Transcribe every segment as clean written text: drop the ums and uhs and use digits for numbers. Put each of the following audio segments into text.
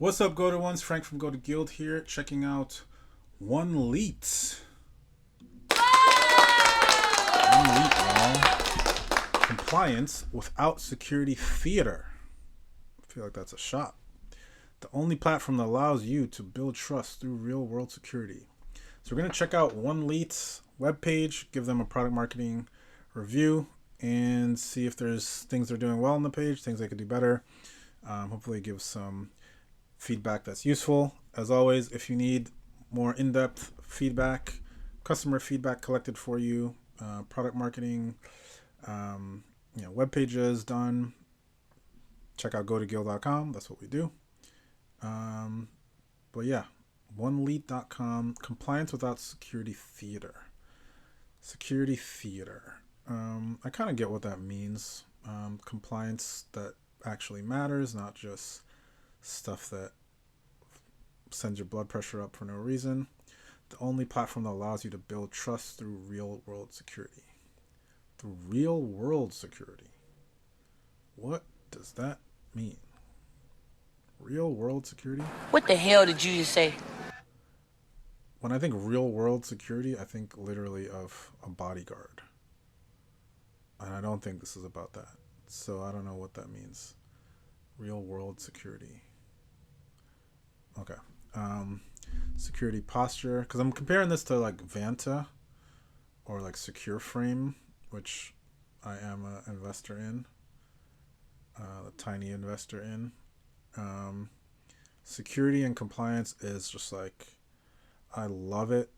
What's up, Go to Ones? Frank from Go to Guild here, checking out Oneleet. Oneleet, y'all. Compliance without security theater. I feel like that's a shot. The only platform that allows you to build trust through real world security. So we're going to check out Oneleet's webpage, give them a product marketing review, and see if there's things they're doing well on the page, things they could do better. Hopefully give some feedback that's useful. As always, if you need more in-depth feedback, customer feedback collected for you, product marketing, web pages done, check out gotoguild.com. That's what we do. But yeah, oneleet.com, compliance without security theater. Security theater. I kind of get what that means. Compliance that actually matters, not just stuff that sends your blood pressure up for no reason. The only platform that allows you to build trust through real world security. Through real world security. What does that mean? Real world security? What the hell did you just say? When I think real world security, I think literally of a bodyguard. And I don't think this is about that. So I don't know what that means. Real world security. Okay. Security posture. Because I'm comparing this to like Vanta or like Secure Frame, which I am an investor in. A tiny investor in. Security and compliance is just like, I love it.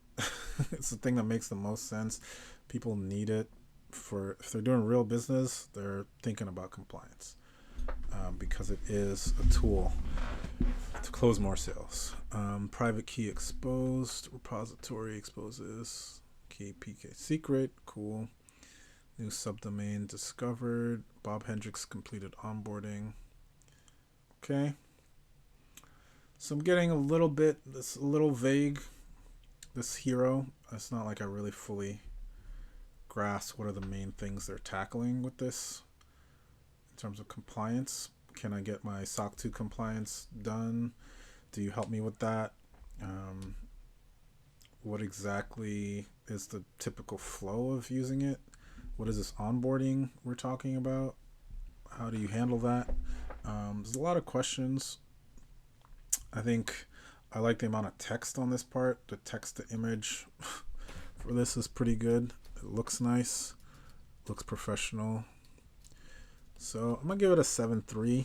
It's the thing that makes the most sense. People need it for, if they're doing real business, they're thinking about compliance because it is a tool to close more sales. Private key exposed, repository exposes, key PK secret, cool. New subdomain discovered, Bob Hendricks completed onboarding. Okay. So I'm getting a little vague, this hero. It's not like I really fully grasp what are the main things they're tackling with this in terms of compliance. Can I get my SOC 2 compliance done? Do you help me with that? What exactly is the typical flow of using it? What is this onboarding we're talking about? How do you handle that? There's a lot of questions. I think I like the amount of text on this part. The text to image for this is pretty good. It looks nice. Looks professional. So I'm going to give it a 7.3.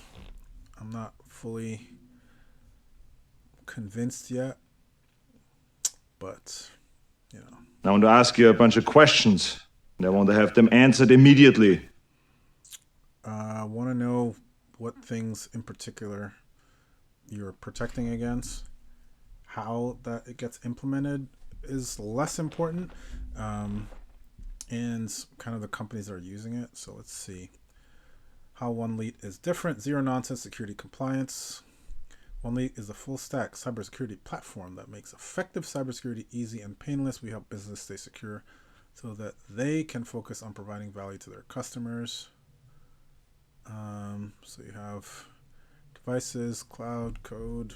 I'm not fully convinced yet. But, I want to ask you a bunch of questions, and I want to have them answered immediately. I want to know what things in particular you're protecting against. How that it gets implemented is less important. And kind of the companies that are using it. So let's see. How Oneleet is different. Zero nonsense security compliance. Oneleet is a full stack cybersecurity platform that makes effective cybersecurity easy and painless. We help business stay secure so that they can focus on providing value to their customers. So you have devices, cloud, code.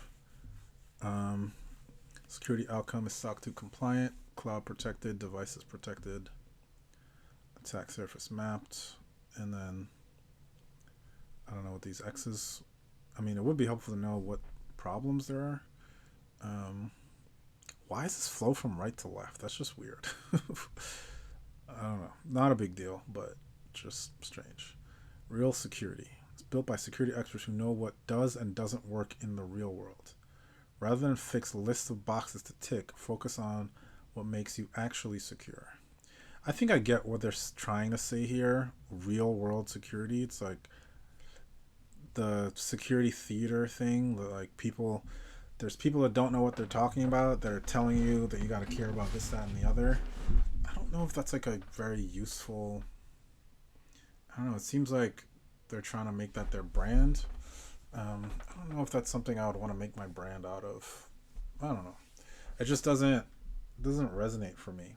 Security outcome is SOC 2 compliant, cloud protected, devices protected, attack surface mapped, and then I don't know what these X's. I mean, it would be helpful to know what problems there are. Why is this flow from right to left? That's just weird. I don't know. Not a big deal, but just strange. Real security. It's built by security experts who know what does and doesn't work in the real world. Rather than fix lists of boxes to tick, focus on what makes you actually secure. I think I get what they're trying to say here. Real world security. It's like the security theater thing. Like there's people that don't know what they're talking about that are telling you that you got to care about this, that, and the other. I don't know if that's like a very useful. I don't know. It seems like they're trying to make that their brand. I don't know if that's something I would want to make my brand out of. I don't know. It just doesn't resonate for me.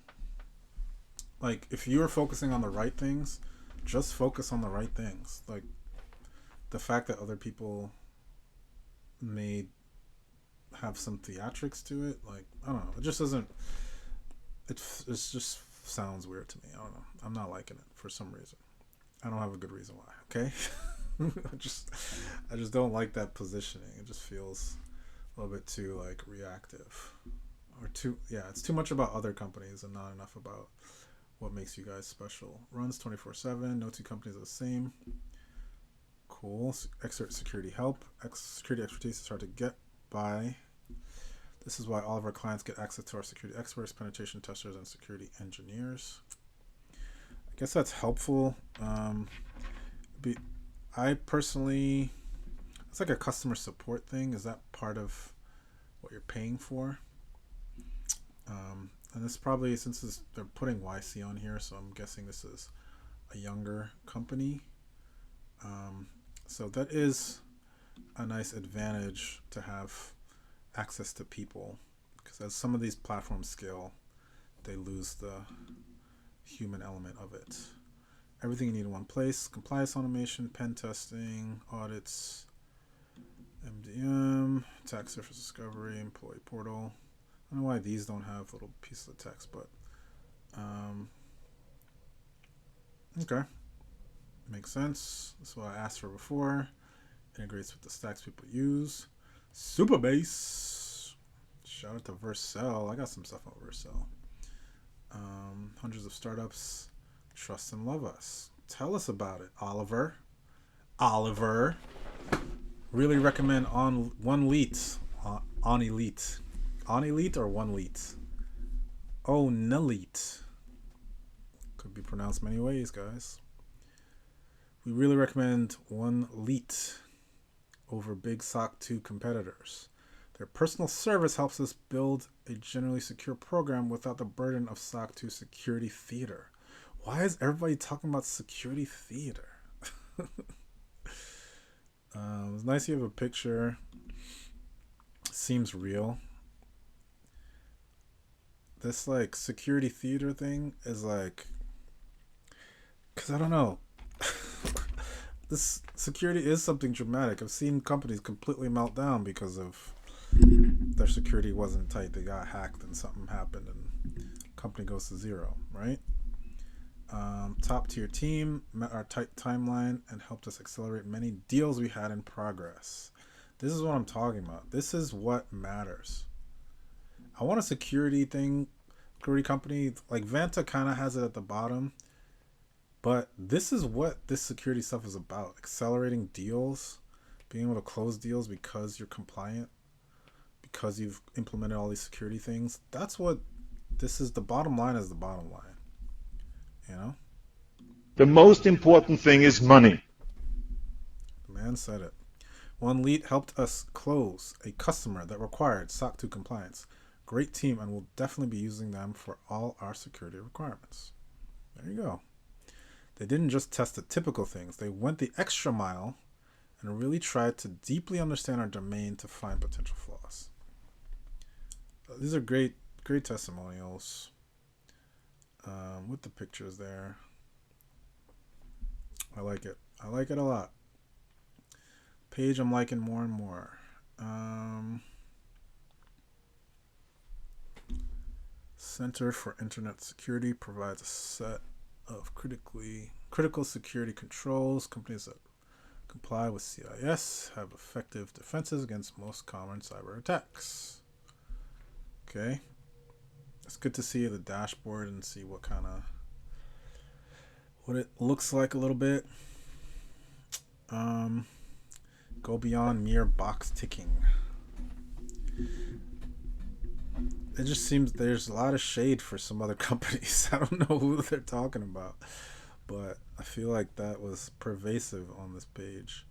Like, if you're focusing on the right things, just focus on the right things. Like, the fact that other people may have some theatrics to it. Like, I don't know. It just doesn't. It just sounds weird to me. I don't know. I'm not liking it for some reason. I don't have a good reason why. Okay. I just don't like that positioning. It just feels a little bit too like reactive, or too, yeah. It's too much about other companies and not enough about what makes you guys special. Runs 24/7. No two companies are the same. Cool. Expert security help. Security expertise is hard to get by. This is why all of our clients get access to our security experts, penetration testers, and security engineers. I guess that's helpful. I personally, it's like a customer support thing. Is that part of what you're paying for? And this probably, since they're putting YC on here, so I'm guessing this is a younger company. So that is a nice advantage to have access to people, because as some of these platforms scale, they lose the human element of it. Everything you need in one place: compliance automation, pen testing, audits, MDM, attack surface discovery, employee portal. I don't know why these don't have little pieces of text, but okay, makes sense. That's what I asked for before. Integrates with the stacks people use. Superbase. Shout out to Vercel. I got some stuff on Vercel. Hundreds of startups trust and love us. Tell us about it, Oliver. Really recommend Oneleet. Oneleet. Oneleet or Oneleet? Oneleet. Could be pronounced many ways, guys. We really recommend Oneleet over big SOC 2 competitors. Their personal service helps us build a generally secure program without the burden of SOC 2 security theater. Why is everybody talking about security theater? It's nice you have a picture. Seems real. This like security theater thing is like, because I don't know. This security is something dramatic. I've seen companies completely melt down because of their security wasn't tight. They got hacked and something happened and company goes to zero, right? Top tier team met our tight timeline and helped us accelerate many deals we had in progress. This is what I'm talking about. This is what matters. I want a security company. Like Vanta kind of has it at the bottom. But this is what this security stuff is about. Accelerating deals, being able to close deals because you're compliant, because you've implemented all these security things. That's what this is. The bottom line is the bottom line. You know? The most important thing is money. The man said it. Oneleet helped us close a customer that required SOC 2 compliance. Great team, and we'll definitely be using them for all our security requirements. There you go. They didn't just test the typical things. They went the extra mile and really tried to deeply understand our domain to find potential flaws. These are great testimonials with the pictures there. I like it. I like it a lot. Page I'm liking more and more. Center for Internet Security provides a set of critical security controls. Companies that comply with CIS have effective defenses against most common cyber attacks. Okay. It's good to see the dashboard and see what it looks like a little bit. Go beyond mere box ticking. It just seems there's a lot of shade for some other companies. I don't know who they're talking about, but I feel like that was pervasive on this page.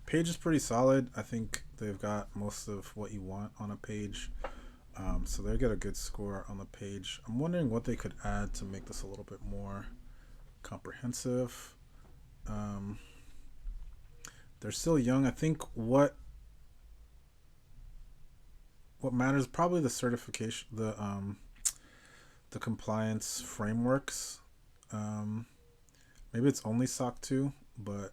Page is pretty solid. I think they've got most of what you want on a page. So they get a good score on the page. I'm wondering what they could add to make this a little bit more comprehensive. They're still young. I think what matters probably the certification, the compliance frameworks. Maybe it's only SOC 2, but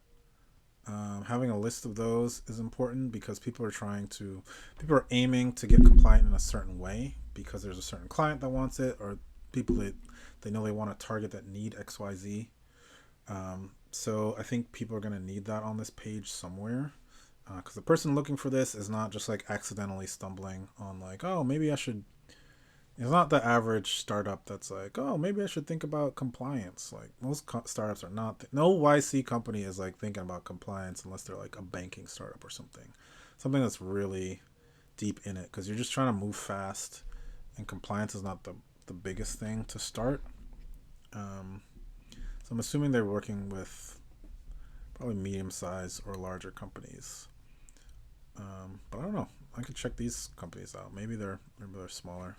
Having a list of those is important because people are aiming to get compliant in a certain way because there's a certain client that wants it, or people that they know they want to target that need XYZ. So I think people are going to need that on this page somewhere, because the person looking for this is not just like accidentally stumbling on like, oh, maybe I should. It's not the average startup that's like, oh, maybe I should think about compliance. Like most startups are not. No YC company is like thinking about compliance unless they're like a banking startup or something that's really deep in it, because you're just trying to move fast, and compliance is not the biggest thing to start. So I'm assuming they're working with probably medium-sized or larger companies. But I don't know. I could check these companies out. Maybe they're smaller.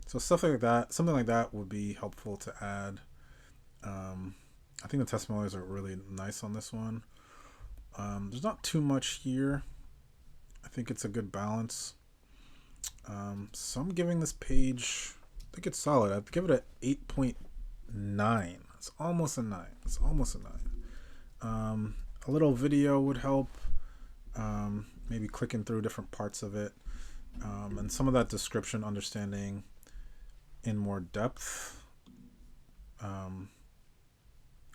So stuff like that, something like that would be helpful to add. I think the testimonials are really nice on this one. There's not too much here. I think it's a good balance. So I'm giving this page, I think it's solid. I'd give it an 8.9. It's almost a 9. A little video would help. Maybe clicking through different parts of it. And some of that description, understanding in more depth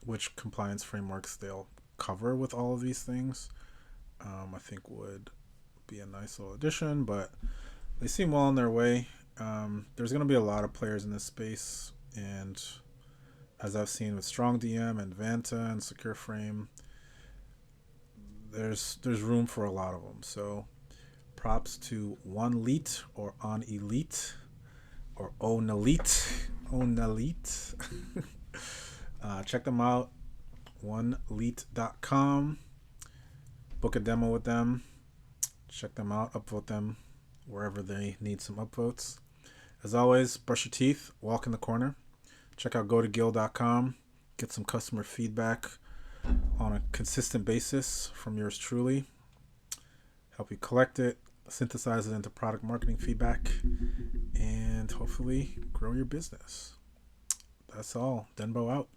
which compliance frameworks they'll cover with all of these things, I think would be a nice little addition, but they seem well on their way. There's going to be a lot of players in this space, and as I've seen with Strong DM and Vanta and Secure Frame, there's room for a lot of them. So props to Oneleet or Oneleet or Oneleet. Check them out, oneleet.com. Book a demo with them. Check them out, upvote them wherever they need some upvotes. As always, brush your teeth, walk in the corner. Check out gotogill.com. Get some customer feedback on a consistent basis from yours truly. Help you collect it, synthesize it into product marketing feedback, and hopefully grow your business. That's all. Denbo out.